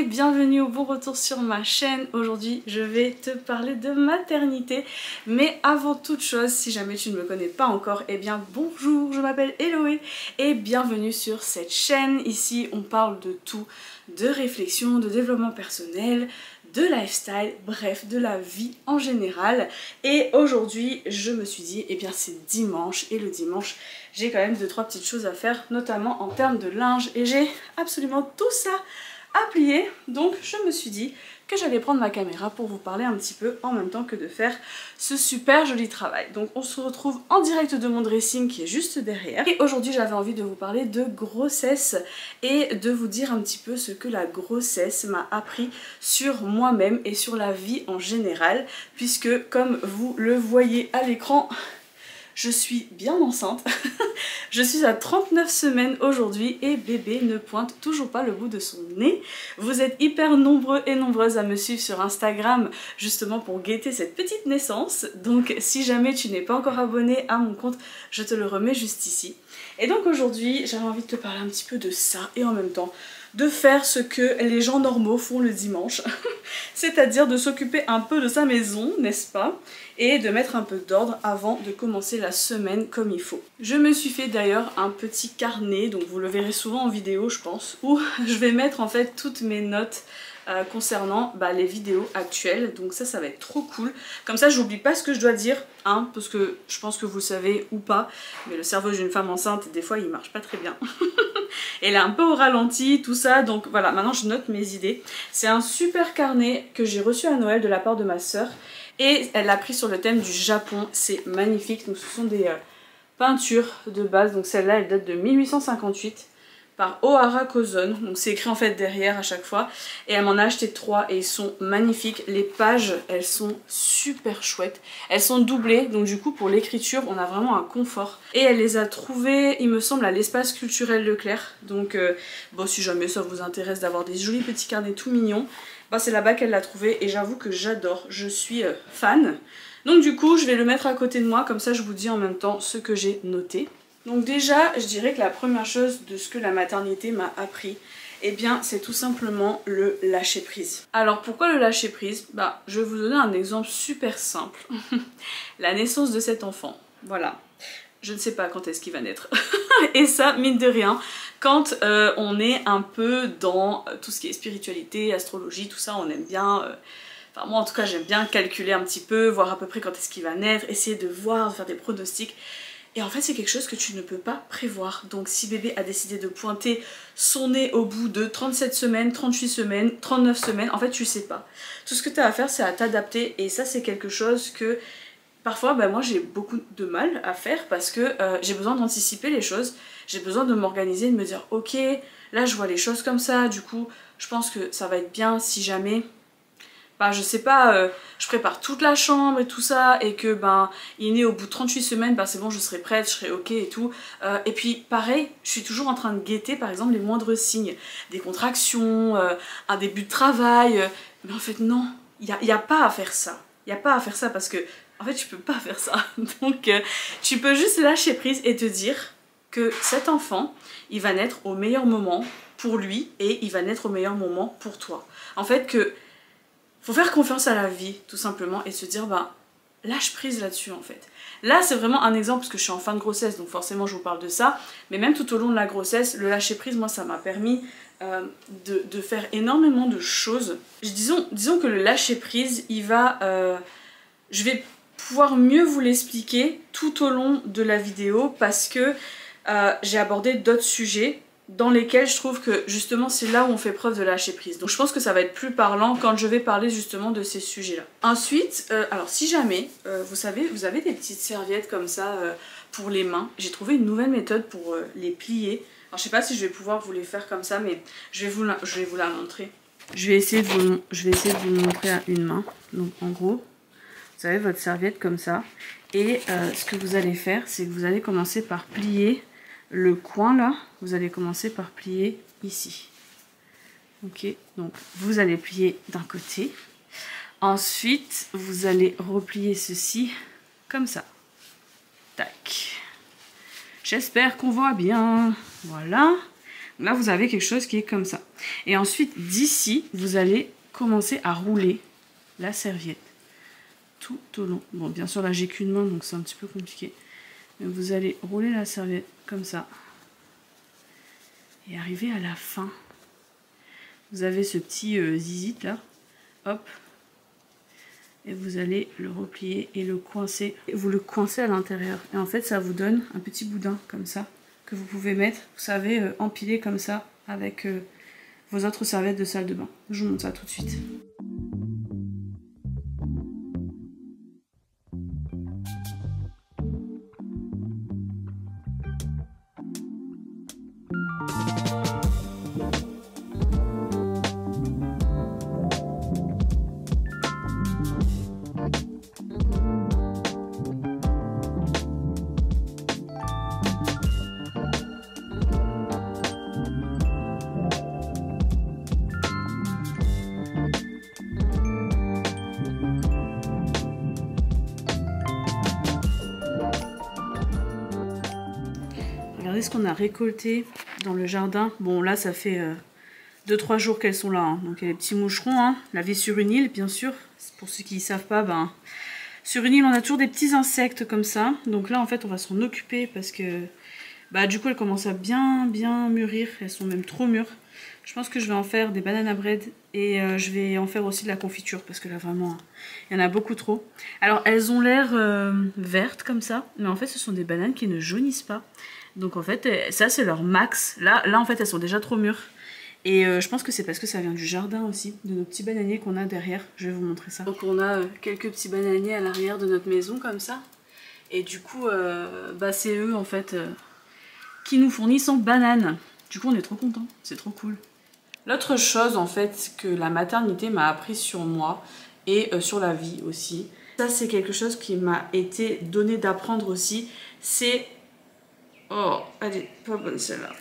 bienvenue au bon retour sur ma chaîne. Aujourd'hui je vais te parler de maternité, mais avant toute chose, si jamais tu ne me connais pas encore, eh bien bonjour, je m'appelle Héloé et bienvenue sur cette chaîne. Ici on parle de tout, de réflexion, de développement personnel, de lifestyle, bref, de la vie en général. Et aujourd'hui je me suis dit, eh bien c'est dimanche, et le dimanche j'ai quand même 2-3 petites choses à faire, notamment en termes de linge, et j'ai absolument tout ça à plier. Donc je me suis dit que j'allais prendre ma caméra pour vous parler un petit peu en même temps que de faire ce super joli travail. Donc on se retrouve en direct de mon dressing qui est juste derrière. Et aujourd'hui j'avais envie de vous parler de grossesse et de vous dire un petit peu ce que la grossesse m'a appris sur moi-même et sur la vie en général, puisque comme vous le voyez à l'écran, je suis bien enceinte. Je suis à 39 semaines aujourd'hui et bébé ne pointe toujours pas le bout de son nez. Vous êtes hyper nombreux et nombreuses à me suivre sur Instagram justement pour guetter cette petite naissance. Donc si jamais tu n'es pas encore abonné à mon compte, je te le remets juste ici. Et donc aujourd'hui, j'avais envie de te parler un petit peu de ça et en même temps de faire ce que les gens normaux font le dimanche, c'est-à-dire de s'occuper un peu de sa maison, n'est-ce pas, et de mettre un peu d'ordre avant de commencer la semaine comme il faut. Je me suis fait d'ailleurs un petit carnet, donc vous le verrez souvent en vidéo je pense, où je vais mettre en fait toutes mes notes concernant les vidéos actuelles, donc ça va être trop cool. Comme ça j'oublie pas ce que je dois dire, hein, parce que je pense que vous savez ou pas, mais le cerveau d'une femme enceinte des fois il marche pas très bien. Elle est un peu au ralenti, tout ça, donc voilà, maintenant je note mes idées. C'est un super carnet que j'ai reçu à Noël de la part de ma soeur et elle l'a pris sur le thème du Japon, c'est magnifique. Donc ce sont des peintures de base, donc celle-là elle date de 1858 par Ohara Kozon, donc c'est écrit en fait derrière à chaque fois, et elle m'en a acheté 3 et ils sont magnifiques. Les pages elles sont super chouettes, elles sont doublées, donc du coup pour l'écriture on a vraiment un confort, et elle les a trouvées il me semble à l'espace culturel Leclerc, donc bon si jamais ça vous intéresse d'avoir des jolis petits carnets tout mignons, c'est là-bas qu'elle l'a trouvé et j'avoue que j'adore, je suis fan. Donc du coup je vais le mettre à côté de moi, comme ça je vous dis en même temps ce que j'ai noté. Donc déjà, je dirais que la première chose de ce que la maternité m'a appris, eh bien c'est tout simplement le lâcher prise. Alors pourquoi le lâcher prise? Je vais vous donner un exemple super simple. La naissance de cet enfant, voilà. Je ne sais pas quand est-ce qu'il va naître. Et ça, mine de rien, quand on est un peu dans tout ce qui est spiritualité, astrologie, tout ça, on aime bien... Enfin moi en tout cas j'aime bien calculer un petit peu, voir à peu près quand est-ce qu'il va naître, essayer de voir, de faire des pronostics. Et en fait c'est quelque chose que tu ne peux pas prévoir. Donc si bébé a décidé de pointer son nez au bout de 37 semaines, 38 semaines, 39 semaines, en fait tu sais pas. Tout ce que tu as à faire c'est à t'adapter, et ça c'est quelque chose que parfois moi j'ai beaucoup de mal à faire parce que j'ai besoin d'anticiper les choses, j'ai besoin de m'organiser, de me dire ok là je vois les choses comme ça, du coup je pense que ça va être bien si jamais... je sais pas, je prépare toute la chambre et tout ça, et que il est né au bout de 38 semaines, c'est bon je serai prête, je serai ok et tout. Et puis pareil, je suis toujours en train de guetter par exemple les moindres signes, des contractions, un début de travail, mais en fait non, il y a pas à faire ça. Il n'y a pas à faire ça parce que en fait tu peux pas faire ça. Donc tu peux juste lâcher prise et te dire que cet enfant, il va naître au meilleur moment pour lui et il va naître au meilleur moment pour toi. En fait que faut faire confiance à la vie, tout simplement, et se dire, lâche prise là-dessus, en fait. Là, c'est vraiment un exemple, parce que je suis en fin de grossesse, donc forcément, je vous parle de ça. Mais même tout au long de la grossesse, le lâcher prise, moi, ça m'a permis de faire énormément de choses. Disons que le lâcher prise, il va... je vais pouvoir mieux vous l'expliquer tout au long de la vidéo, parce que j'ai abordé d'autres sujets dans lesquels je trouve que justement c'est là où on fait preuve de lâcher prise. Donc je pense que ça va être plus parlant quand je vais parler justement de ces sujets là. Ensuite, alors si jamais, vous savez, vous avez des petites serviettes comme ça pour les mains, j'ai trouvé une nouvelle méthode pour les plier. Alors je sais pas si je vais pouvoir vous les faire comme ça, mais je vais vous la montrer. Je vais essayer de vous le montrer à une main. Donc en gros, vous avez votre serviette comme ça, et ce que vous allez faire, c'est que vous allez commencer par plier le coin là, vous allez commencer par plier ici. Ok, donc vous allez plier d'un côté, ensuite vous allez replier ceci comme ça. Tac. J'espère qu'on voit bien. Voilà. Là vous avez quelque chose qui est comme ça. Et ensuite, d'ici, vous allez commencer à rouler la serviette tout au long. Bon, bien sûr, là, j'ai qu'une main, donc c'est un petit peu compliqué. Mais vous allez rouler la serviette comme ça. Et arriver à la fin. Vous avez ce petit zizit là. Hop. Et vous allez le replier et le coincer. Vous le coincez à l'intérieur. Et en fait, ça vous donne un petit boudin comme ça. Que vous pouvez mettre, vous savez, empiler comme ça. Avec vos autres serviettes de salle de bain. Je vous montre ça tout de suite. Regardez ce qu'on a récolté dans le jardin. Bon, là, ça fait 2-3 jours qu'elles sont là. Hein. Donc, il y a les petits moucherons. Hein. La vie sur une île, bien sûr. Pour ceux qui ne savent pas, ben, sur une île, on a toujours des petits insectes comme ça. Donc là, en fait, on va s'en occuper parce que bah, du coup, elles commencent à bien mûrir. Elles sont même trop mûres. Je pense que je vais en faire des bananes à bread et je vais en faire aussi de la confiture parce que là, vraiment, il y en a beaucoup trop. Alors, elles ont l'air vertes comme ça. Mais en fait, ce sont des bananes qui ne jaunissent pas. Donc en fait, ça c'est leur max. Là en fait, elles sont déjà trop mûres. Et je pense que c'est parce que ça vient du jardin aussi, de nos petits bananiers qu'on a derrière. Je vais vous montrer ça. Donc on a quelques petits bananiers à l'arrière de notre maison comme ça. Et du coup, bah, c'est eux en fait qui nous fournissent en bananes. Du coup, on est trop contents, c'est trop cool. L'autre chose en fait que la maternité m'a appris sur moi et sur la vie aussi. Ça c'est quelque chose qui m'a été donné d'apprendre aussi. C'est... Oh, elle est pas bonne celle-là.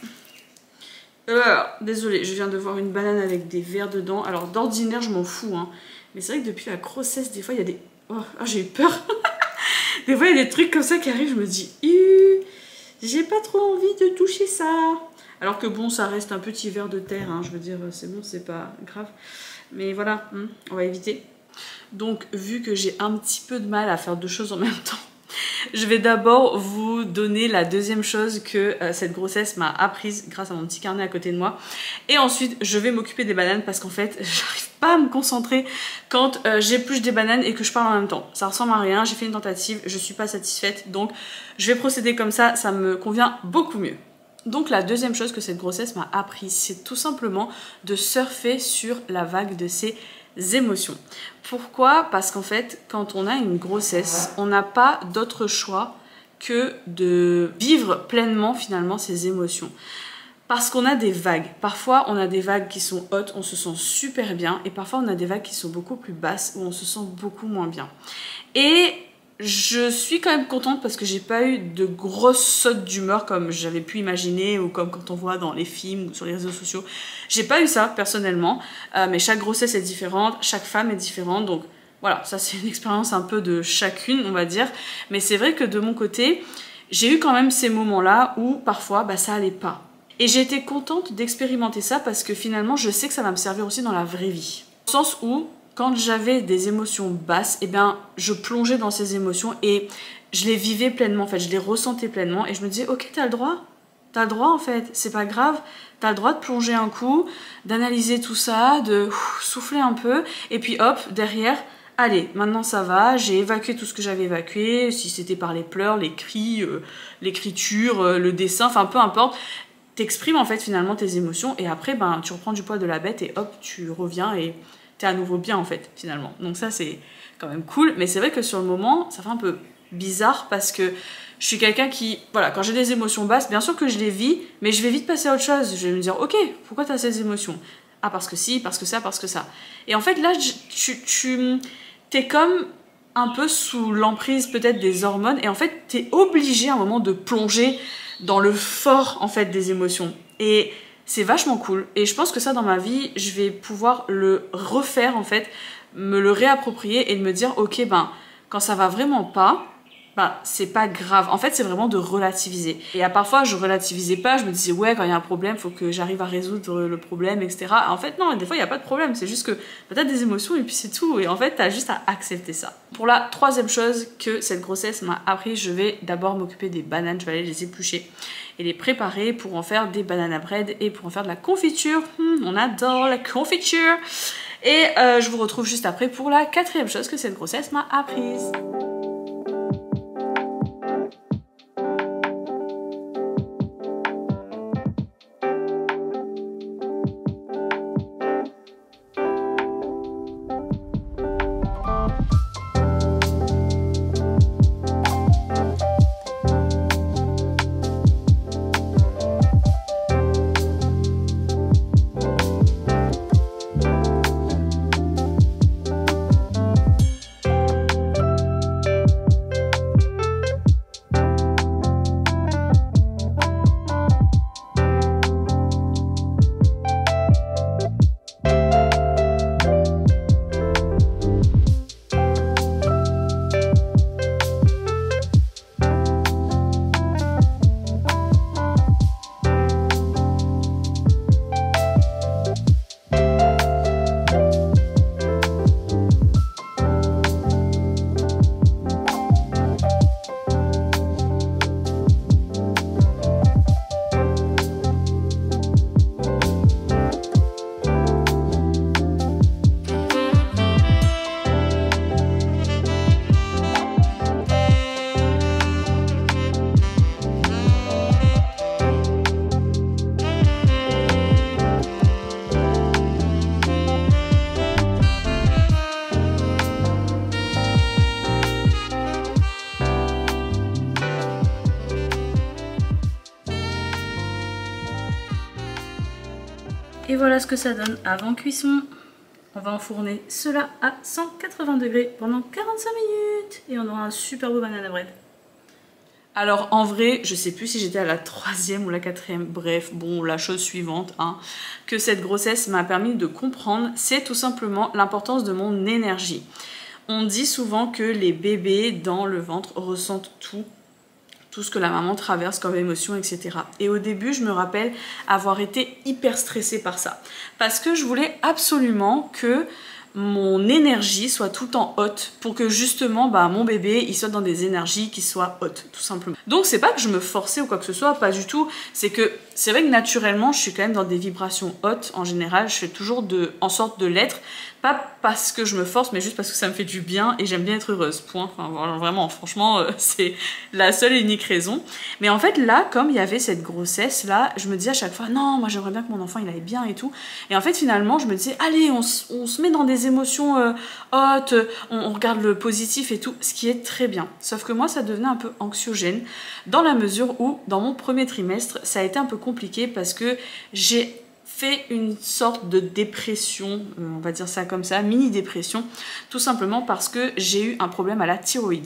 Désolée, je viens de voir une banane avec des vers dedans. Alors d'ordinaire, je m'en fous. Hein. Mais c'est vrai que depuis la grossesse, des fois, il y a des... Oh, j'ai eu peur. Des fois, il y a des trucs comme ça qui arrivent. Je me dis, j'ai pas trop envie de toucher ça. Alors que bon, ça reste un petit ver de terre. Hein. Je veux dire, c'est bon, c'est pas grave. Mais voilà, on va éviter. Donc, vu que j'ai un petit peu de mal à faire deux choses en même temps, je vais d'abord vous donner la deuxième chose que cette grossesse m'a apprise grâce à mon petit carnet à côté de moi. Et ensuite, je vais m'occuper des bananes parce qu'en fait, j'arrive pas à me concentrer quand j'épluche des bananes et que je parle en même temps. Ça ressemble à rien, j'ai fait une tentative, je suis pas satisfaite. Donc, je vais procéder comme ça me convient beaucoup mieux. Donc, la deuxième chose que cette grossesse m'a apprise, c'est tout simplement de surfer sur la vague de ces émotions. Pourquoi? Parce qu'en fait, quand on a une grossesse, on n'a pas d'autre choix que de vivre pleinement finalement ces émotions. Parce qu'on a des vagues. Parfois, on a des vagues qui sont hautes, on se sent super bien. Et parfois, on a des vagues qui sont beaucoup plus basses, où on se sent beaucoup moins bien. Et je suis quand même contente parce que j'ai pas eu de grosses sautes d'humeur comme j'avais pu imaginer ou comme quand on voit dans les films ou sur les réseaux sociaux. J'ai pas eu ça personnellement, mais chaque grossesse est différente, chaque femme est différente, donc voilà, ça c'est une expérience un peu de chacune on va dire. Mais c'est vrai que de mon côté, j'ai eu quand même ces moments-là où parfois bah, ça allait pas. Et j'ai été contente d'expérimenter ça parce que finalement je sais que ça va me servir aussi dans la vraie vie. Au sens où quand j'avais des émotions basses, eh bien, je plongeais dans ces émotions et je les vivais pleinement, en fait, je les ressentais pleinement et je me disais, ok, t'as le droit en fait, c'est pas grave, t'as le droit de plonger un coup, d'analyser tout ça, de souffler un peu et puis hop, derrière, allez, maintenant ça va, j'ai évacué tout ce que j'avais évacué, si c'était par les pleurs, les cris, l'écriture, le dessin, enfin peu importe, t'exprimes en fait finalement tes émotions et après, ben, tu reprends du poil de la bête et hop, tu reviens et t'es à nouveau bien en fait finalement. Donc ça c'est quand même cool, mais c'est vrai que sur le moment ça fait un peu bizarre parce que je suis quelqu'un qui, voilà, quand j'ai des émotions basses, bien sûr que je les vis, mais je vais vite passer à autre chose. Je vais me dire, ok, pourquoi t'as ces émotions? Ah parce que si, parce que ça, parce que ça. Et en fait là, t'es comme un peu sous l'emprise peut-être des hormones et en fait t'es obligé à un moment de plonger dans le fort en fait des émotions. Et c'est vachement cool et je pense que ça dans ma vie, je vais pouvoir le refaire en fait, me le réapproprier et de me dire ok ben quand ça va vraiment pas, bah c'est pas grave. En fait, c'est vraiment de relativiser. Et parfois, je relativisais pas, je me disais ouais, quand il y a un problème, faut que j'arrive à résoudre le problème, etc. En fait, non, des fois, il n'y a pas de problème, c'est juste que bah, t'as des émotions et puis c'est tout. Et en fait, t'as juste à accepter ça. Pour la troisième chose que cette grossesse m'a appris, je vais d'abord m'occuper des bananes, je vais aller les éplucher et les préparer pour en faire des banana bread et pour en faire de la confiture. On adore la confiture. Et je vous retrouve juste après pour la quatrième chose que cette grossesse m'a apprise. Et voilà ce que ça donne avant cuisson. On va enfourner cela à 180 degrés pendant 45 minutes. Et on aura un super beau banana bread. Alors en vrai, je sais plus si j'étais à la 3e ou la 4e. Bref, bon, la chose suivante que cette grossesse m'a permis de comprendre, c'est tout simplement l'importance de mon énergie. On dit souvent que les bébés dans le ventre ressentent tout ce que la maman traverse comme émotion, etc. Et au début, je me rappelle avoir été hyper stressée par ça. Parce que je voulais absolument que mon énergie soit tout le temps haute pour que justement mon bébé il soit dans des énergies qui soient hautes, tout simplement. Donc c'est pas que je me forçais ou quoi que ce soit, pas du tout. C'est vrai que naturellement, je suis quand même dans des vibrations hautes en général. Je fais toujours en sorte de l'être. Pas parce que je me force, mais juste parce que ça me fait du bien et j'aime bien être heureuse, point. Enfin, vraiment, franchement, c'est la seule et unique raison. Mais en fait, là, comme il y avait cette grossesse-là, je me disais à chaque fois, non, moi j'aimerais bien que mon enfant il aille bien et tout. Et en fait, finalement, je me disais, allez, on se met dans des émotions hautes, on regarde le positif et tout, ce qui est très bien. Sauf que moi, ça devenait un peu anxiogène, dans la mesure où, dans mon premier trimestre, ça a été un peu compliqué parce que j'ai fait une sorte de dépression, on va dire ça comme ça, mini dépression, tout simplement parce que j'ai eu un problème à la thyroïde.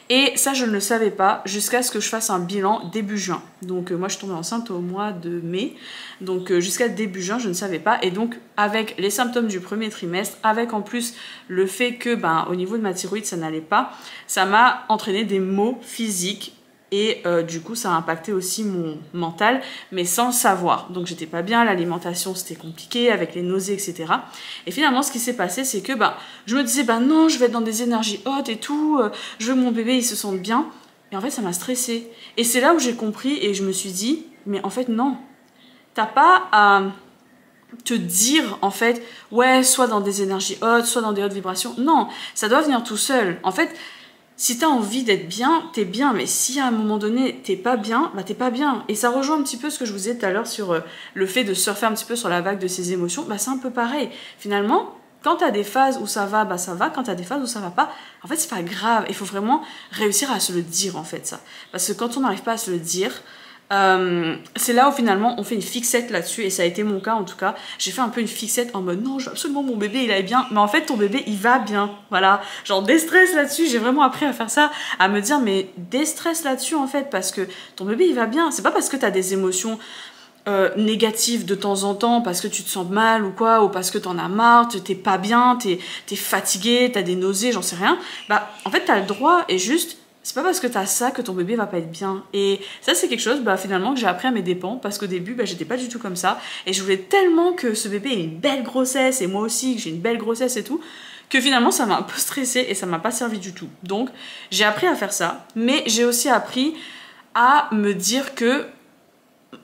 Et ça, je ne le savais pas jusqu'à ce que je fasse un bilan début juin. Donc moi, je suis tombée enceinte au mois de mai. Donc jusqu'à début juin, je ne savais pas. Et donc, avec les symptômes du premier trimestre, avec en plus le fait que, au niveau de ma thyroïde, ça n'allait pas, ça m'a entraîné des maux physiques. Et du coup, ça a impacté aussi mon mental, mais sans le savoir. Donc, j'étais pas bien, l'alimentation, c'était compliqué, avec les nausées, etc. Et finalement, ce qui s'est passé, c'est que je me disais, non, je vais être dans des énergies hautes et tout, je veux que mon bébé, il se sente bien. Et en fait, ça m'a stressée. Et c'est là où j'ai compris et je me suis dit, mais en fait, non. T'as pas à te dire, en fait, ouais, soit dans des énergies hautes, soit dans des hautes vibrations. Non, ça doit venir tout seul. En fait, si t'as envie d'être bien, t'es bien, mais si à un moment donné t'es pas bien, t'es pas bien. Et ça rejoint un petit peu ce que je vous disais tout à l'heure sur le fait de surfer un petit peu sur la vague de ses émotions, c'est un peu pareil. Finalement, quand t'as des phases où ça va, ça va. Quand t'as des phases où ça va pas, en fait c'est pas grave. Il faut vraiment réussir à se le dire en fait ça. Parce que quand on n'arrive pas à se le dire, c'est là où finalement on fait une fixette là-dessus, et ça a été mon cas en tout cas. J'ai fait un peu une fixette en mode non, je veux absolument mon bébé il aille bien, mais en fait ton bébé il va bien, voilà, genre déstress là-dessus. J'ai vraiment appris à faire ça, à me dire mais déstress là-dessus en fait, parce que ton bébé il va bien. C'est pas parce que t'as des émotions négatives de temps en temps, parce que tu te sens mal ou quoi, ou parce que t'en as marre, t'es pas bien, t'es fatigué, t'as des nausées, j'en sais rien, en fait t'as le droit, et juste c'est pas parce que t'as ça que ton bébé va pas être bien. Et ça, c'est quelque chose finalement que j'ai appris à mes dépens, parce qu'au début, j'étais pas du tout comme ça. Et je voulais tellement que ce bébé ait une belle grossesse, et moi aussi, que j'ai une belle grossesse et tout, que finalement, ça m'a un peu stressée et ça m'a pas servi du tout. Donc, j'ai appris à faire ça, mais j'ai aussi appris à me dire que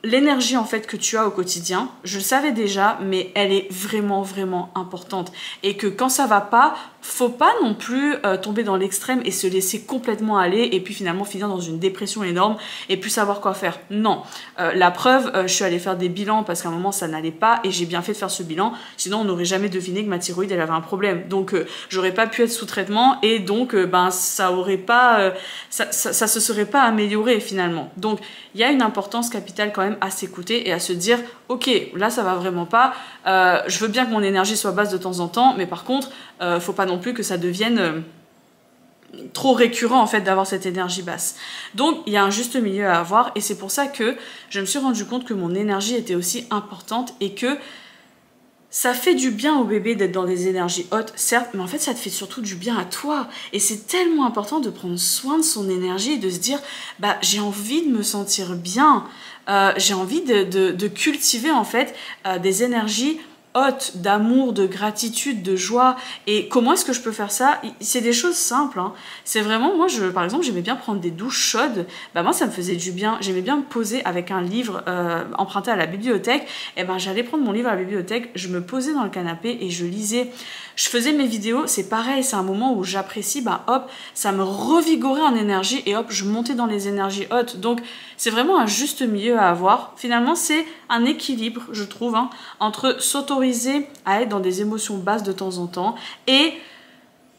l'énergie en fait que tu as au quotidien, je le savais déjà, mais elle est vraiment vraiment importante, et que quand ça va pas, faut pas non plus tomber dans l'extrême et se laisser complètement aller et puis finalement finir dans une dépression énorme et plus savoir quoi faire. Non, la preuve, je suis allée faire des bilans parce qu'à un moment ça n'allait pas et j'ai bien fait de faire ce bilan, sinon on n'aurait jamais deviné que ma thyroïde elle avait un problème, donc j'aurais pas pu être sous traitement et donc ça aurait pas ça se serait pas amélioré finalement. Donc il y a une importance capitale quand même à s'écouter et à se dire ok, là ça va vraiment pas, je veux bien que mon énergie soit basse de temps en temps, mais par contre faut pas non plus que ça devienne trop récurrent en fait d'avoir cette énergie basse. Donc il y a un juste milieu à avoir, et c'est pour ça que je me suis rendu compte que mon énergie était aussi importante et que ça fait du bien au bébé d'être dans des énergies hautes, certes, mais en fait ça te fait surtout du bien à toi. Et c'est tellement important de prendre soin de son énergie et de se dire j'ai envie de me sentir bien, j'ai envie de cultiver en fait des énergies haute, d'amour, de gratitude, de joie. Et comment est-ce que je peux faire ça? C'est des choses simples, hein. C'est vraiment, moi, par exemple, j'aimais bien prendre des douches chaudes. Moi, ça me faisait du bien. J'aimais bien me poser avec un livre emprunté à la bibliothèque. Et j'allais prendre mon livre à la bibliothèque, je me posais dans le canapé et je lisais. Je faisais mes vidéos, c'est pareil, c'est un moment où j'apprécie, hop, ça me revigorait en énergie et hop, je montais dans les énergies hautes. Donc, c'est vraiment un juste milieu à avoir. Finalement, c'est un équilibre, je trouve, hein, entre s'autoriser à être dans des émotions basses de temps en temps et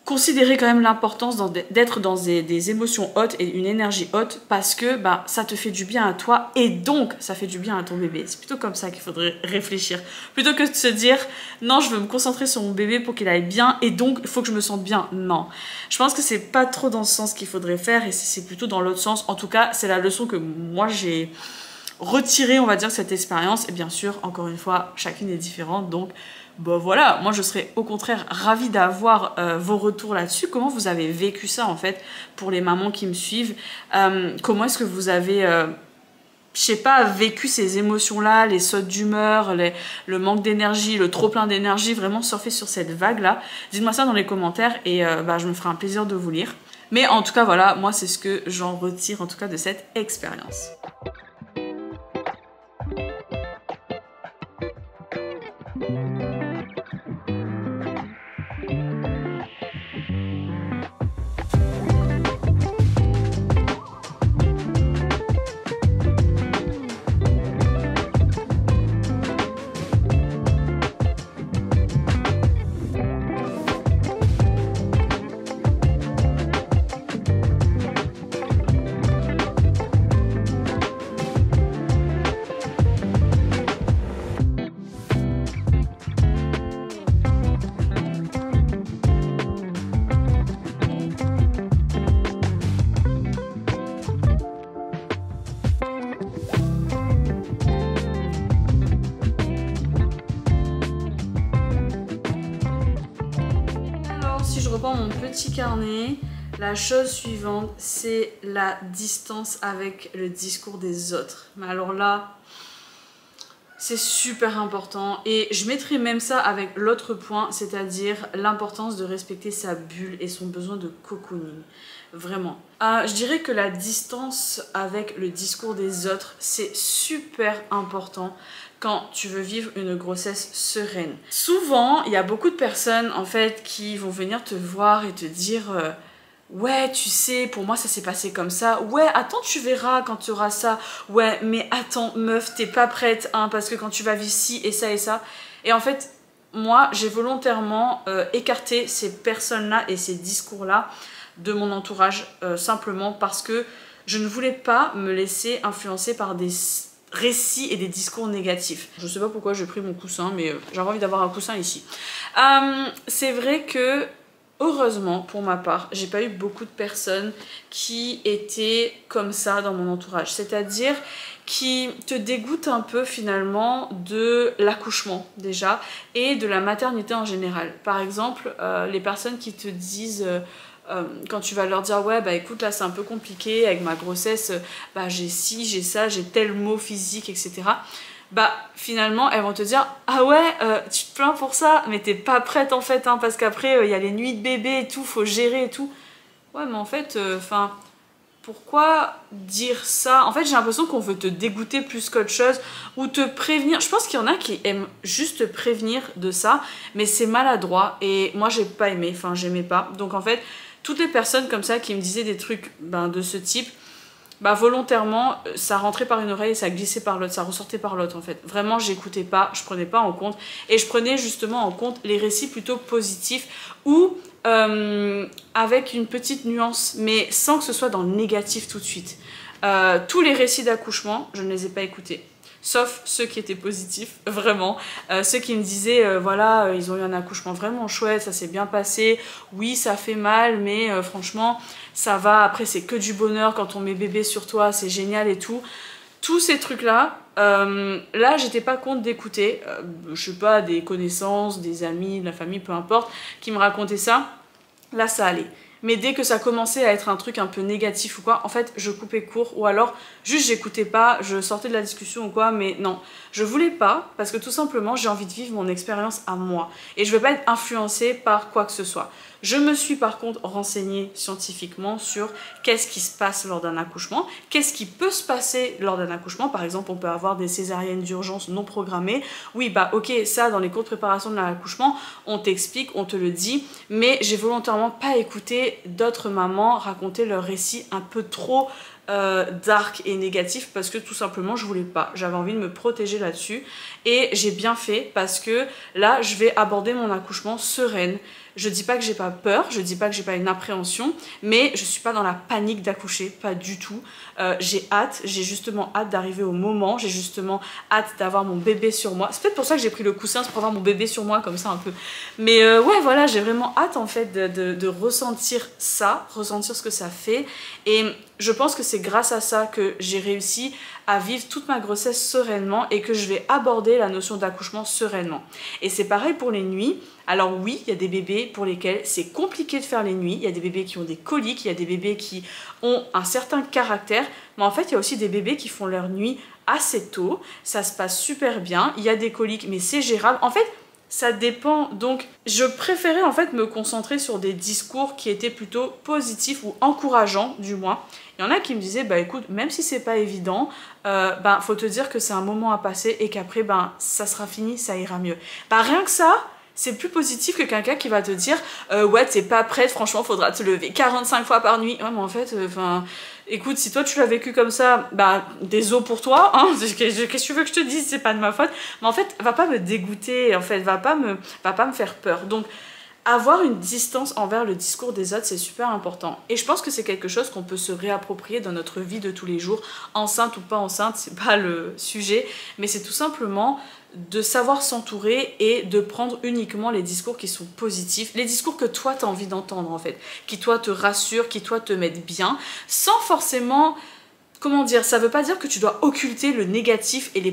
considérer quand même l'importance d'être dans des émotions hautes et une énergie haute, parce que ça te fait du bien à toi et donc ça fait du bien à ton bébé. C'est plutôt comme ça qu'il faudrait réfléchir, plutôt que de se dire non, je veux me concentrer sur mon bébé pour qu'il aille bien et donc il faut que je me sente bien. Non, je pense que c'est pas trop dans ce sens qu'il faudrait faire, et c'est plutôt dans l'autre sens. En tout cas, c'est la leçon que moi j'ai retirée, on va dire, de cette expérience. Et bien sûr, encore une fois, chacune est différente, donc voilà, moi je serais au contraire ravie d'avoir vos retours là-dessus. Comment vous avez vécu ça en fait, pour les mamans qui me suivent? Comment est-ce que vous avez, je sais pas, vécu ces émotions-là, les sautes d'humeur, le manque d'énergie, le trop plein d'énergie, vraiment surfer sur cette vague-là? Dites-moi ça dans les commentaires et je me ferai un plaisir de vous lire. Mais en tout cas, voilà, moi c'est ce que j'en retire en tout cas de cette expérience. Mon petit carnet, la chose suivante, c'est la distance avec le discours des autres. Mais alors là, c'est super important, et je mettrai même ça avec l'autre point, c'est-à-dire l'importance de respecter sa bulle et son besoin de cocooning. Vraiment. Je dirais que la distance avec le discours des autres, c'est super important quand tu veux vivre une grossesse sereine. Souvent, il y a beaucoup de personnes en fait qui vont venir te voir et te dire ouais, tu sais, pour moi ça s'est passé comme ça. Ouais, attends, tu verras quand tu auras ça. Ouais, mais attends, meuf, t'es pas prête, hein, parce que quand tu vas vivre ci et ça et ça. Et en fait, moi, j'ai volontairement écarté ces personnes-là et ces discours-là de mon entourage, simplement parce que je ne voulais pas me laisser influencer par des récits et des discours négatifs. Je sais pas pourquoi j'ai pris mon coussin, mais j'avais envie d'avoir un coussin ici. C'est vrai que heureusement, pour ma part, j'ai pas eu beaucoup de personnes qui étaient comme ça dans mon entourage. C'est-à-dire qui te dégoûtent un peu finalement de l'accouchement déjà et de la maternité en général. Par exemple, les personnes qui te disent quand tu vas leur dire ouais bah écoute là c'est un peu compliqué avec ma grossesse, bah j'ai ci, j'ai ça, j'ai tel mot physique, etc. Bah finalement elles vont te dire ah ouais tu te plains pour ça mais t'es pas prête en fait hein, parce qu'après y a les nuits de bébé et tout, faut gérer et tout. Ouais mais en fait pourquoi dire ça? En fait, j'ai l'impression qu'on veut te dégoûter plus qu'autre chose ou te prévenir. Je pense qu'il y en a qui aiment juste te prévenir de ça, mais c'est maladroit et moi j'ai pas aimé, enfin j'aimais pas. Donc en fait, toutes les personnes comme ça qui me disaient des trucs de ce type, bah volontairement ça rentrait par une oreille et ça glissait par l'autre, ça ressortait par l'autre en fait. Vraiment j'écoutais pas, je prenais pas en compte et je prenais justement en compte les récits plutôt positifs ou avec une petite nuance mais sans que ce soit dans le négatif tout de suite. Tous les récits d'accouchement je ne les ai pas écoutés. Sauf ceux qui étaient positifs, vraiment. Ceux qui me disaient, voilà, ils ont eu un accouchement vraiment chouette, ça s'est bien passé. Oui, ça fait mal, mais franchement, ça va. Après, c'est que du bonheur quand on met bébé sur toi, c'est génial et tout. Tous ces trucs-là, là, j'étais pas contre d'écouter. Je sais pas, des connaissances, des amis, de la famille, peu importe, qui me racontaient ça. Là, ça allait. Mais dès que ça commençait à être un truc un peu négatif ou quoi, en fait, je coupais court ou alors juste j'écoutais pas, je sortais de la discussion ou quoi, mais non. Je voulais pas parce que tout simplement, j'ai envie de vivre mon expérience à moi. Et je veux pas être influencée par quoi que ce soit. Je me suis par contre renseignée scientifiquement sur qu'est-ce qui se passe lors d'un accouchement, qu'est-ce qui peut se passer lors d'un accouchement. Par exemple, on peut avoir des césariennes d'urgence non programmées. Oui, bah ok, ça dans les cours de préparation de l'accouchement, on t'explique, on te le dit, mais j'ai volontairement pas écouté d'autres mamans raconter leur récit un peu trop dark et négatif parce que tout simplement je voulais pas, j'avais envie de me protéger là-dessus et j'ai bien fait parce que là je vais aborder mon accouchement sereine. Je dis pas que j'ai pas peur, je dis pas que j'ai pas une appréhension, mais je suis pas dans la panique d'accoucher, pas du tout. J'ai hâte, j'ai justement hâte d'arriver au moment, j'ai justement hâte d'avoir mon bébé sur moi. C'est peut-être pour ça que j'ai pris le coussin, c'est pour avoir mon bébé sur moi comme ça un peu. Mais ouais voilà, j'ai vraiment hâte en fait de ressentir ça, ressentir ce que ça fait. Et je pense que c'est grâce à ça que j'ai réussi à vivre toute ma grossesse sereinement et que je vais aborder la notion d'accouchement sereinement. Et c'est pareil pour les nuits. Alors oui, il y a des bébés pour lesquels c'est compliqué de faire les nuits, il y a des bébés qui ont des coliques, il y a des bébés qui ont un certain caractère, mais en fait il y a aussi des bébés qui font leur nuit assez tôt, ça se passe super bien, il y a des coliques mais c'est gérable. En fait, ça dépend, donc je préférais en fait me concentrer sur des discours qui étaient plutôt positifs ou encourageants du moins. Il y en a qui me disaient bah écoute, même si c'est pas évident, faut te dire que c'est un moment à passer et qu'après ça sera fini, ça ira mieux. Bah rien que ça, c'est plus positif que quelqu'un qui va te dire ouais t'es pas prête, franchement faudra te lever 45 fois par nuit. Ouais mais en fait, écoute, si toi tu l'as vécu comme ça, bah désolé pour toi, hein, qu'est-ce que tu veux que je te dise, c'est pas de ma faute. Mais en fait, va pas me dégoûter, en fait, va pas me faire peur. Donc avoir une distance envers le discours des autres, c'est super important. Et je pense que c'est quelque chose qu'on peut se réapproprier dans notre vie de tous les jours, enceinte ou pas enceinte, c'est pas le sujet, mais c'est tout simplement de savoir s'entourer et de prendre uniquement les discours qui sont positifs, les discours que toi tu as envie d'entendre en fait, qui toi te rassurent, qui toi te mettent bien, sans forcément... Comment dire, ça veut pas dire que tu dois occulter le négatif et les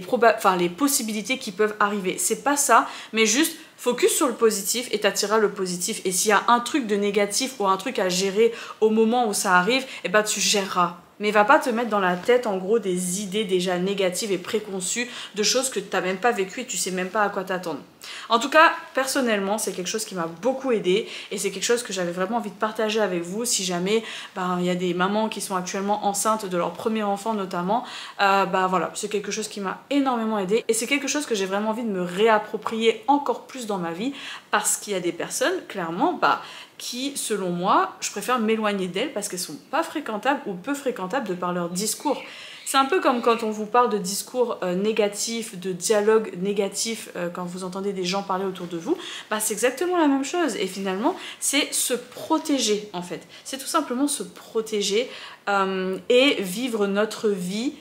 possibilités qui peuvent arriver. C'est pas ça, mais juste focus sur le positif et t'attireras le positif. Et s'il y a un truc de négatif ou un truc à gérer au moment où ça arrive, eh ben tu géreras. Mais va pas te mettre dans la tête en gros des idées déjà négatives et préconçues de choses que tu n'as même pas vécues et tu sais même pas à quoi t'attendre. En tout cas, personnellement, c'est quelque chose qui m'a beaucoup aidée et c'est quelque chose que j'avais vraiment envie de partager avec vous si jamais il y a des mamans qui sont actuellement enceintes de leur premier enfant notamment. Voilà, c'est quelque chose qui m'a énormément aidée et c'est quelque chose que j'ai vraiment envie de me réapproprier encore plus dans ma vie parce qu'il y a des personnes, clairement, qui, selon moi, je préfère m'éloigner d'elles parce qu'elles sont pas fréquentables ou peu fréquentables de par leur discours. C'est un peu comme quand on vous parle de discours négatifs, de dialogue négatif, quand vous entendez des gens parler autour de vous, c'est exactement la même chose. Et finalement, c'est se protéger en fait. C'est tout simplement se protéger et vivre notre vie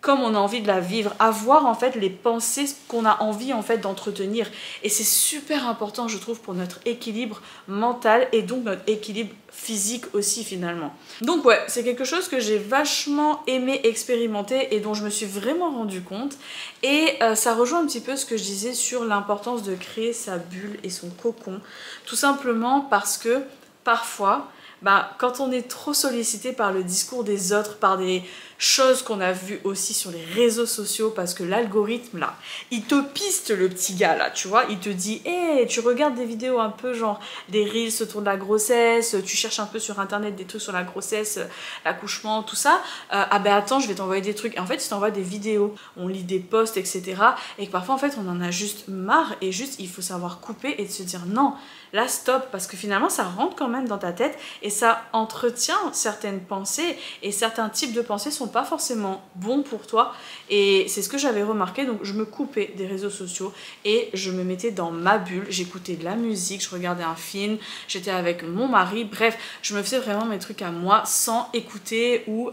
comme on a envie de la vivre, avoir en fait les pensées qu'on a envie en fait d'entretenir. Et c'est super important je trouve pour notre équilibre mental et donc notre équilibre physique aussi finalement. Donc ouais, c'est quelque chose que j'ai vachement aimé expérimenter et dont je me suis vraiment rendu compte. Et ça rejoint un petit peu ce que je disais sur l'importance de créer sa bulle et son cocon. Tout simplement parce que parfois, bah, quand on est trop sollicité par le discours des autres, par des choses qu'on a vues aussi sur les réseaux sociaux, parce que l'algorithme là, il te piste le petit gars là, tu vois, il te dit hey, tu regardes des vidéos un peu genre des reels autour de la grossesse, tu cherches un peu sur internet des trucs sur la grossesse, l'accouchement, tout ça, ah ben attends, je vais t'envoyer des trucs. Et en fait, il t'envoie des vidéos, on lit des posts, etc. Et que parfois en fait on en a juste marre et juste il faut savoir couper et de se dire non, là stop, parce que finalement ça rentre quand même dans ta tête et ça entretient certaines pensées et certains types de pensées sont pas forcément bons pour toi. Et c'est ce que j'avais remarqué, donc je me coupais des réseaux sociaux et je me mettais dans ma bulle, j'écoutais de la musique, je regardais un film, j'étais avec mon mari, bref, je me faisais vraiment mes trucs à moi sans écouter ou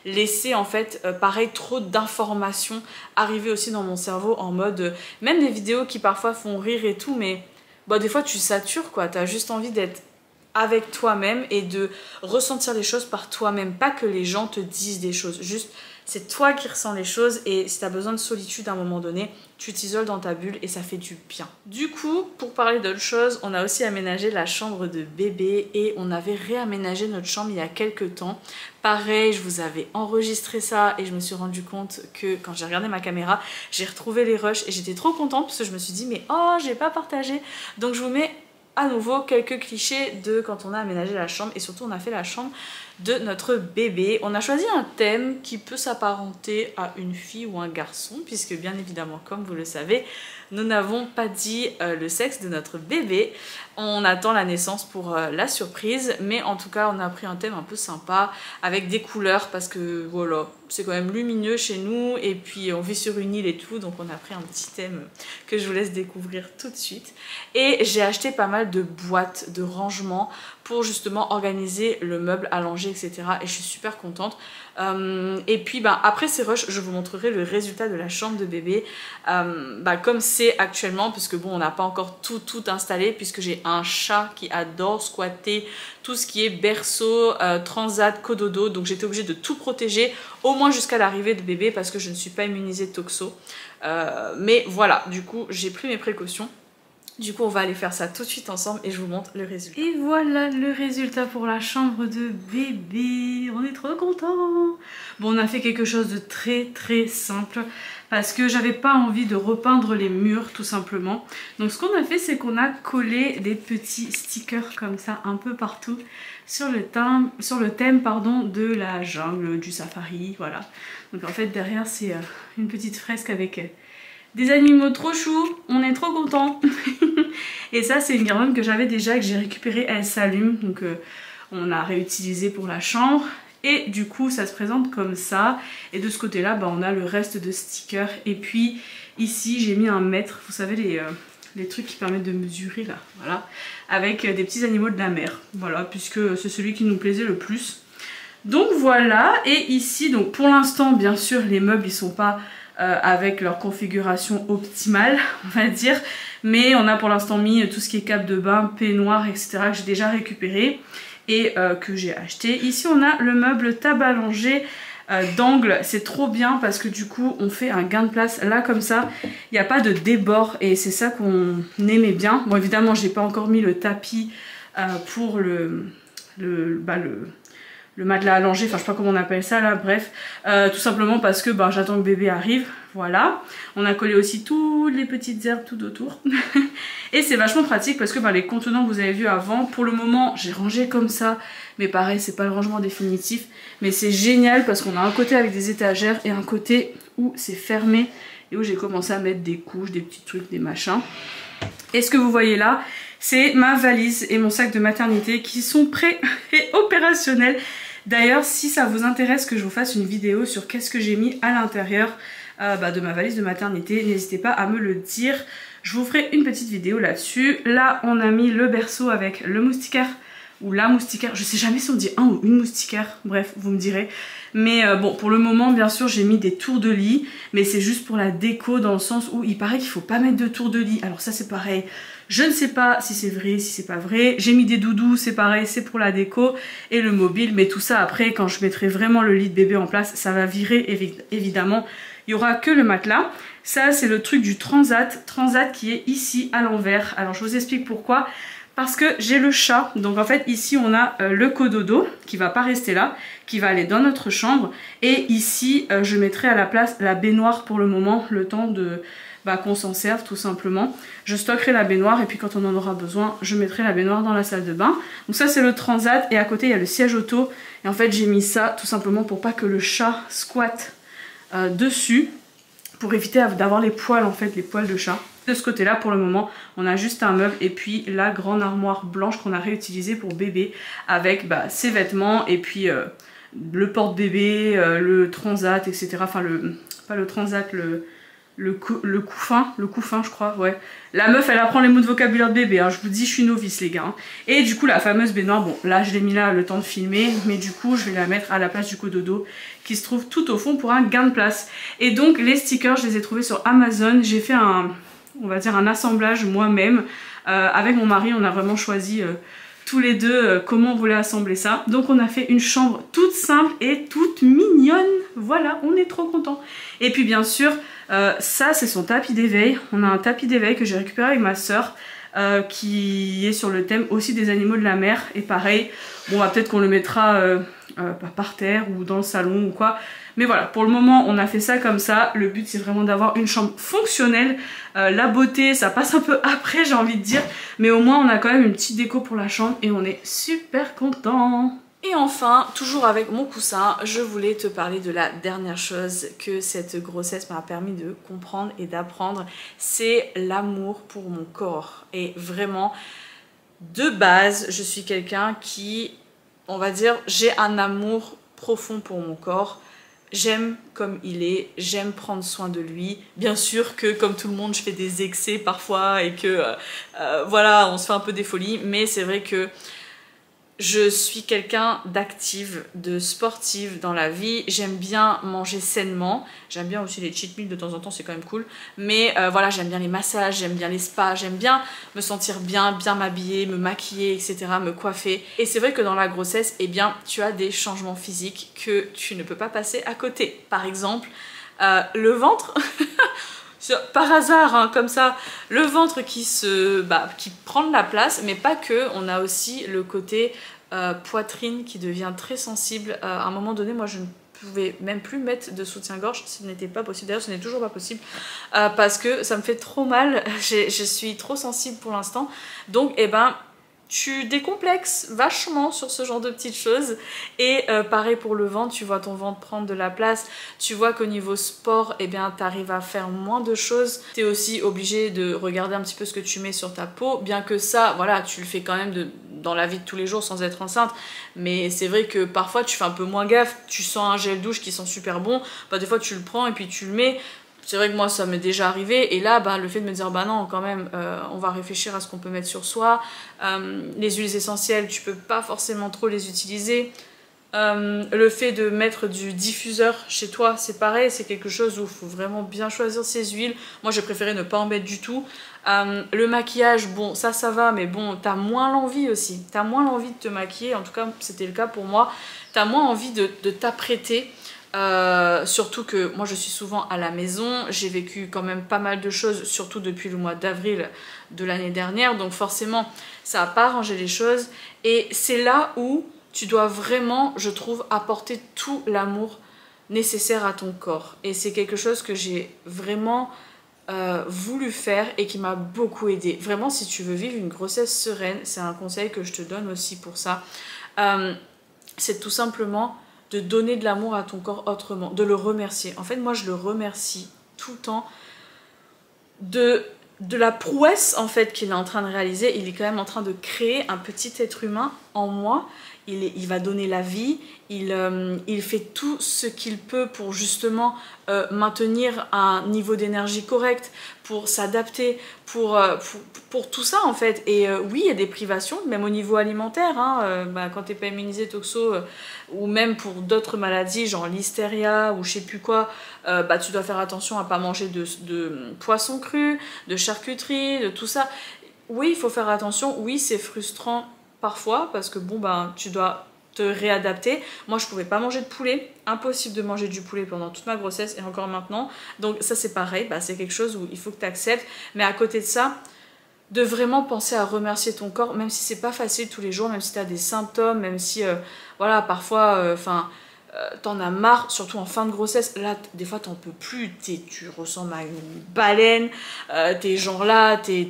laisser en fait pareil trop d'informations arriver aussi dans mon cerveau en mode même des vidéos qui parfois font rire et tout, mais bon, des fois tu satures quoi, t'as juste envie d'être avec toi-même et de ressentir les choses par toi-même, pas que les gens te disent des choses, juste c'est toi qui ressens les choses et si tu as besoin de solitude à un moment donné, tu t'isoles dans ta bulle et ça fait du bien. Du coup, pour parler d'autre chose, on a aussi aménagé la chambre de bébé et on avait réaménagé notre chambre il y a quelques temps. Pareil, je vous avais enregistré ça et je me suis rendu compte que quand j'ai regardé ma caméra, j'ai retrouvé les rushs et j'étais trop contente parce que je me suis dit mais oh, j'ai pas partagé. Donc je vous mets à nouveau quelques clichés de quand on a aménagé la chambre et surtout on a fait la chambre de notre bébé. On a choisi un thème qui peut s'apparenter à une fille ou un garçon puisque bien évidemment comme vous le savez nous n'avons pas dit le sexe de notre bébé. On attend la naissance pour la surprise, mais en tout cas on a pris un thème un peu sympa avec des couleurs parce que voilà, c'est quand même lumineux chez nous et puis on vit sur une île et tout, donc on a pris un petit thème que je vous laisse découvrir tout de suite. Et j'ai acheté pas mal de boîtes de rangement pour justement organiser le meuble à langer, etc. Et je suis super contente. Et puis après ces rushs, je vous montrerai le résultat de la chambre de bébé comme c'est actuellement, parce que bon on n'a pas encore tout installé puisque j'ai un chat qui adore squatter tout ce qui est berceau, transat, cododo, donc j'étais obligée de tout protéger au moins jusqu'à l'arrivée de bébé parce que je ne suis pas immunisée de toxo. Mais voilà, du coup j'ai pris mes précautions. Du coup on va aller faire ça tout de suite ensemble et je vous montre le résultat. Et voilà le résultat pour la chambre de bébé, on est trop contents. Bon on a fait quelque chose de très simple parce que j'avais pas envie de repeindre les murs tout simplement. Donc ce qu'on a fait c'est qu'on a collé des petits stickers comme ça un peu partout sur le thème de la jungle, du safari, voilà. Donc en fait derrière c'est une petite fresque avec des animaux trop choux, on est trop contents. Et ça c'est une guirlande que j'avais déjà, que j'ai récupérée, elle s'allume, donc on l'a réutilisée pour la chambre. Et du coup ça se présente comme ça. Et de ce côté là on a le reste de stickers. Et puis ici j'ai mis un mètre, vous savez les trucs qui permettent de mesurer là, voilà, avec des petits animaux de la mer, voilà, puisque c'est celui qui nous plaisait le plus. Donc voilà, et ici donc pour l'instant bien sûr les meubles ils sont pas avec leur configuration optimale on va dire, mais on a pour l'instant mis tout ce qui est cape de bain, peignoir, etc. que j'ai déjà récupéré et que j'ai acheté. Ici on a le meuble table à langer d'angle, c'est trop bien parce que du coup on fait un gain de place là comme ça, il n'y a pas de débord et c'est ça qu'on aimait bien. Bon évidemment j'ai pas encore mis le tapis pour le matelas allongé, enfin je sais pas comment on appelle ça là, bref, tout simplement parce que j'attends que bébé arrive, voilà. On a collé aussi toutes les petites herbes tout autour et c'est vachement pratique parce que les contenants que vous avez vus avant, pour le moment j'ai rangé comme ça, mais pareil c'est pas le rangement définitif, mais c'est génial parce qu'on a un côté avec des étagères et un côté où c'est fermé et où j'ai commencé à mettre des couches, des petits trucs, des machins. Et ce que vous voyez là, c'est ma valise et mon sac de maternité qui sont prêts et opérationnels. D'ailleurs, si ça vous intéresse que je vous fasse une vidéo sur qu'est-ce que j'ai mis à l'intérieur de ma valise de maternité, n'hésitez pas à me le dire. Je vous ferai une petite vidéo là-dessus. Là, on a mis le berceau avec le moustiquaire ou la moustiquaire. Je sais jamais si on dit un ou une moustiquaire. Bref, vous me direz. Mais bon, pour le moment, bien sûr, j'ai mis des tours de lit. Mais c'est juste pour la déco dans le sens où il paraît qu'il faut pas mettre de tours de lit. Alors ça, c'est pareil. Je ne sais pas si c'est vrai, si c'est pas vrai. J'ai mis des doudous, c'est pareil, c'est pour la déco. Et le mobile, mais tout ça après, quand je mettrai vraiment le lit de bébé en place, ça va virer évidemment. Il n'y aura que le matelas. Ça, c'est le truc du transat. Transat qui est ici à l'envers. Alors, je vous explique pourquoi. Parce que j'ai le chat, donc en fait ici on a le cododo qui va pas rester là, qui va aller dans notre chambre. Et ici je mettrai à la place la baignoire pour le moment, le temps de qu'on s'en serve tout simplement. Je stockerai la baignoire et puis quand on en aura besoin, je mettrai la baignoire dans la salle de bain. Donc ça c'est le transat et à côté il y a le siège auto. Et en fait j'ai mis ça tout simplement pour pas que le chat squatte dessus, pour éviter d'avoir les poils en fait, les poils de chat. De ce côté là pour le moment on a juste un meuble et puis la grande armoire blanche qu'on a réutilisée pour bébé avec ses vêtements et puis le porte-bébé, le transat, etc. Enfin pas le transat, le couffin je crois, ouais. La meuf elle apprend les mots de vocabulaire de bébé, hein. Je vous dis je suis novice les gars, hein. Et du coup la fameuse baignoire, bon là je l'ai mis là le temps de filmer, mais du coup je vais la mettre à la place du cododo qui se trouve tout au fond pour un gain de place. Et donc les stickers je les ai trouvés sur Amazon, j'ai fait on va dire un assemblage moi-même. Avec mon mari on a vraiment choisi tous les deux comment on voulait assembler ça. Donc on a fait une chambre toute simple et toute mignonne. Voilà, on est trop contents. Et puis bien sûr, ça c'est son tapis d'éveil. On a un tapis d'éveil que j'ai récupéré avec ma soeur qui est sur le thème aussi des animaux de la mer. Et pareil, bon peut-être qu'on le mettra par terre ou dans le salon ou quoi. Mais voilà, pour le moment on a fait ça comme ça. Le but c'est vraiment d'avoir une chambre fonctionnelle. La beauté ça passe un peu après j'ai envie de dire. Mais au moins on a quand même une petite déco pour la chambre et on est super contents. Et enfin, toujours avec mon coussin, je voulais te parler de la dernière chose que cette grossesse m'a permis de comprendre et d'apprendre. C'est l'amour pour mon corps. Et vraiment, de base, je suis quelqu'un qui, on va dire, j'ai un amour profond pour mon corps. J'aime comme il est, j'aime prendre soin de lui. Bien sûr que comme tout le monde, je fais des excès parfois et que voilà, on se fait un peu des folies. Mais c'est vrai que je suis quelqu'un d'active, de sportive dans la vie. J'aime bien manger sainement. J'aime bien aussi les cheat meals de temps en temps, c'est quand même cool. Mais voilà, j'aime bien les massages, j'aime bien les spas, j'aime bien me sentir bien, bien m'habiller, me maquiller, etc., me coiffer. Et c'est vrai que dans la grossesse, eh bien, tu as des changements physiques que tu ne peux pas passer à côté. Par exemple, le ventre... Par hasard, hein, comme ça, le ventre qui prend de la place, mais pas que. On a aussi le côté poitrine qui devient très sensible. À un moment donné, moi, je ne pouvais même plus mettre de soutien-gorge. Ce n'était pas possible. D'ailleurs, ce n'est toujours pas possible parce que ça me fait trop mal. Je suis trop sensible pour l'instant. Donc, eh ben... tu décomplexes vachement sur ce genre de petites choses. Et pareil pour le ventre, tu vois ton ventre prendre de la place. Tu vois qu'au niveau sport, eh bien, tu arrives à faire moins de choses. Tu es aussi obligé de regarder un petit peu ce que tu mets sur ta peau. Bien que ça, voilà, tu le fais quand même dans la vie de tous les jours sans être enceinte. Mais c'est vrai que parfois, tu fais un peu moins gaffe. Tu sens un gel douche qui sent super bon. Des fois, tu le prends et puis tu le mets. C'est vrai que moi ça m'est déjà arrivé et là le fait de me dire non quand même on va réfléchir à ce qu'on peut mettre sur soi. Les huiles essentielles tu peux pas forcément trop les utiliser. Le fait de mettre du diffuseur chez toi c'est pareil, c'est quelque chose où il faut vraiment bien choisir ses huiles. Moi j'ai préféré ne pas en mettre du tout. Le maquillage bon ça va mais bon t'as moins l'envie aussi. T'as moins l'envie de te maquiller, en tout cas c'était le cas pour moi. T'as moins envie de t'apprêter. Surtout que moi je suis souvent à la maison, j'ai vécu quand même pas mal de choses, surtout depuis le mois d'avril de l'année dernière, donc forcément ça n'a pas arrangé les choses et c'est là où tu dois vraiment, je trouve, apporter tout l'amour nécessaire à ton corps. Et c'est quelque chose que j'ai vraiment voulu faire et qui m'a beaucoup aidée. Vraiment, si tu veux vivre une grossesse sereine, c'est un conseil que je te donne aussi pour ça. C'est tout simplement de donner de l'amour à ton corps autrement, de le remercier. En fait, moi, je le remercie tout le temps de la prouesse en fait qu'il est en train de réaliser. Il est quand même en train de créer un petit être humain en moi. Il va donner la vie, il fait tout ce qu'il peut pour justement maintenir un niveau d'énergie correct, pour s'adapter, pour tout ça en fait. Et oui, il y a des privations, même au niveau alimentaire, hein, quand t'es pas immunisé toxo, ou même pour d'autres maladies, genre l'hystéria ou je sais plus quoi, tu dois faire attention à pas manger de poisson cru, de charcuterie, de tout ça. Oui, il faut faire attention, oui, c'est frustrant parfois parce que bon tu dois te réadapter. Moi je pouvais pas manger de poulet, impossible de manger du poulet pendant toute ma grossesse et encore maintenant, donc ça c'est pareil, c'est quelque chose où il faut que tu acceptes. Mais à côté de ça, de vraiment penser à remercier ton corps, même si c'est pas facile tous les jours, même si tu as des symptômes, même si voilà, parfois t'en as marre, surtout en fin de grossesse. Là, des fois, t'en peux plus, tu ressembles à une baleine, t'es genre là, t'es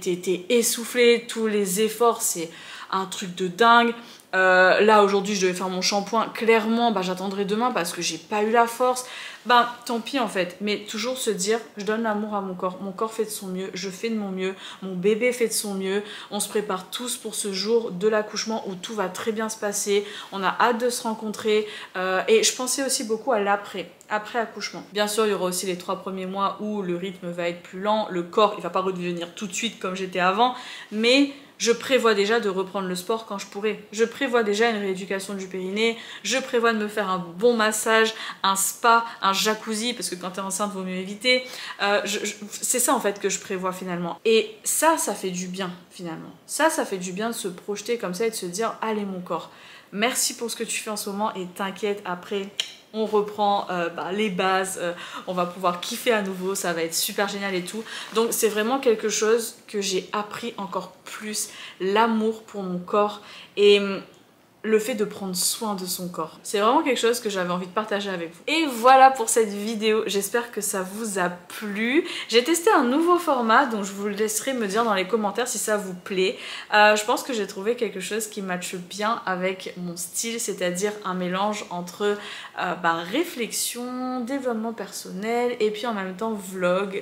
essoufflé, tous les efforts, c'est un truc de dingue. Là, aujourd'hui, je devais faire mon shampoing. Clairement, bah, j'attendrai demain parce que j'ai pas eu la force. Bah, tant pis en fait. Mais toujours se dire, je donne l'amour à mon corps fait de son mieux, je fais de mon mieux, mon bébé fait de son mieux. On se prépare tous pour ce jour de l'accouchement où tout va très bien se passer. On a hâte de se rencontrer. Et je pensais aussi beaucoup à l'après. Après accouchement. Bien sûr, il y aura aussi les 3 premiers mois où le rythme va être plus lent. Le corps, il va pas redevenir tout de suite comme j'étais avant. Mais je prévois déjà de reprendre le sport quand je pourrai. Je prévois déjà une rééducation du périnée. Je prévois de me faire un bon massage, un spa, un jacuzzi, parce que quand t'es enceinte, vaut mieux éviter. C'est ça en fait que je prévois finalement. Et ça fait du bien finalement. Ça fait du bien de se projeter comme ça et de se dire, allez mon corps, merci pour ce que tu fais en ce moment et t'inquiète, après on reprend les bases, on va pouvoir kiffer à nouveau, ça va être super génial et tout. Donc c'est vraiment quelque chose que j'ai appris encore plus, l'amour pour mon corps et le fait de prendre soin de son corps. C'est vraiment quelque chose que j'avais envie de partager avec vous. Et voilà pour cette vidéo, j'espère que ça vous a plu. J'ai testé un nouveau format, donc je vous laisserai me dire dans les commentaires si ça vous plaît. Je pense que j'ai trouvé quelque chose qui matche bien avec mon style, c'est-à-dire un mélange entre réflexion, développement personnel et puis en même temps vlog,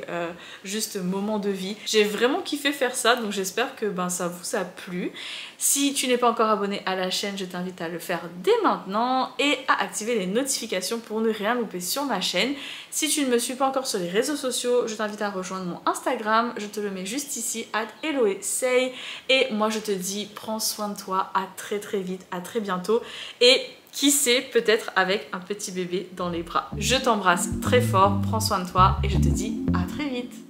juste moment de vie. J'ai vraiment kiffé faire ça, donc j'espère que ça vous a plu. Si tu n'es pas encore abonné à la chaîne, je t'invite à le faire dès maintenant et à activer les notifications pour ne rien louper sur ma chaîne. Si tu ne me suis pas encore sur les réseaux sociaux, je t'invite à rejoindre mon Instagram, je te le mets juste ici, @eloesay. Et moi je te dis, prends soin de toi, à très vite, à très bientôt. Et qui sait, peut-être avec un petit bébé dans les bras. Je t'embrasse très fort, prends soin de toi et je te dis à très vite.